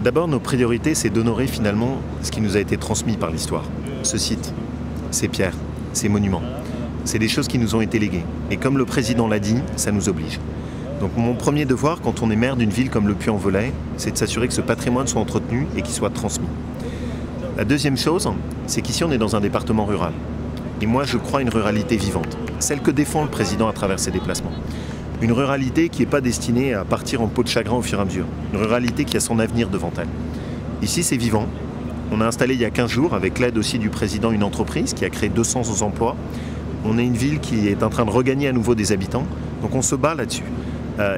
D'abord, nos priorités, c'est d'honorer finalement ce qui nous a été transmis par l'histoire. Ce site, ces pierres, ces monuments, c'est des choses qui nous ont été léguées. Et comme le président l'a dit, ça nous oblige. Donc mon premier devoir, quand on est maire d'une ville comme Le Puy-en-Velay, c'est de s'assurer que ce patrimoine soit entretenu et qu'il soit transmis. La deuxième chose, c'est qu'ici on est dans un département rural. Et moi je crois à une ruralité vivante, celle que défend le président à travers ses déplacements. Une ruralité qui n'est pas destinée à partir en peau de chagrin au fur et à mesure. Une ruralité qui a son avenir devant elle. Ici c'est vivant. On a installé il y a 15 jours, avec l'aide aussi du président, une entreprise qui a créé 200 emplois. On est une ville qui est en train de regagner à nouveau des habitants. Donc on se bat là-dessus.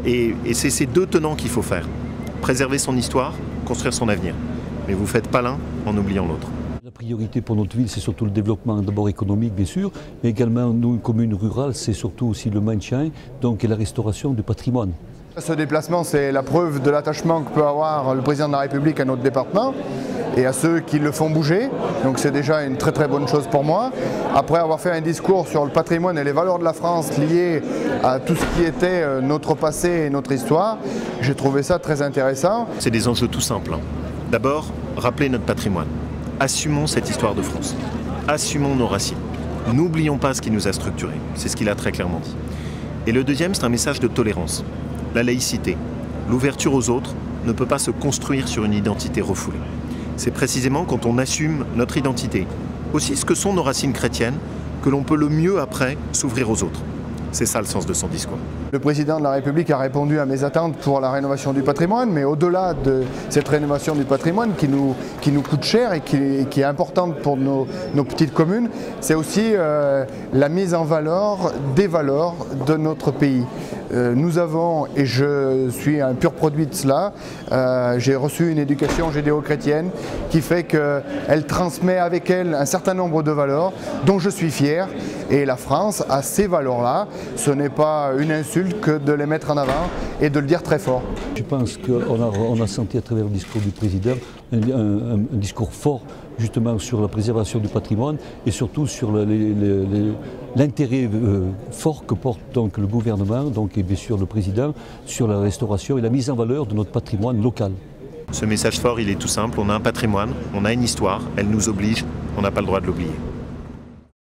Et c'est ces deux tenants qu'il faut faire. Préserver son histoire, construire son avenir. Mais vous ne faites pas l'un en oubliant l'autre. La priorité pour notre ville, c'est surtout le développement d'abord économique, bien sûr, mais également, nous, une commune rurale, c'est surtout aussi le maintien et la restauration du patrimoine. Ce déplacement, c'est la preuve de l'attachement que peut avoir le président de la République à notre département et à ceux qui le font bouger. Donc c'est déjà une très très bonne chose pour moi. Après avoir fait un discours sur le patrimoine et les valeurs de la France liées à tout ce qui était notre passé et notre histoire, j'ai trouvé ça très intéressant. C'est des enjeux tout simples. D'abord, rappeler notre patrimoine. Assumons cette histoire de France. Assumons nos racines. N'oublions pas ce qui nous a structurés. C'est ce qu'il a très clairement dit. Et le deuxième, c'est un message de tolérance. La laïcité, l'ouverture aux autres, ne peut pas se construire sur une identité refoulée. C'est précisément quand on assume notre identité, aussi ce que sont nos racines chrétiennes, que l'on peut le mieux après s'ouvrir aux autres. C'est ça le sens de son discours. Le président de la République a répondu à mes attentes pour la rénovation du patrimoine, mais au-delà de cette rénovation du patrimoine qui nous coûte cher et qui est importante pour nos petites communes, c'est aussi la mise en valeur des valeurs de notre pays. Nous avons, et je suis un pur produit de cela, j'ai reçu une éducation judéo-chrétienne qui fait qu'elle transmet avec elle un certain nombre de valeurs dont je suis fier. Et la France a ces valeurs-là. Ce n'est pas une insulte que de les mettre en avant et de le dire très fort. Je pense qu'on a senti à travers le discours du président un discours fort justement sur la préservation du patrimoine et surtout sur l'intérêt fort que porte donc le gouvernement et bien sûr le président sur la restauration et la mise en valeur de notre patrimoine local. Ce message fort, il est tout simple. On a un patrimoine, on a une histoire, elle nous oblige, on n'a pas le droit de l'oublier.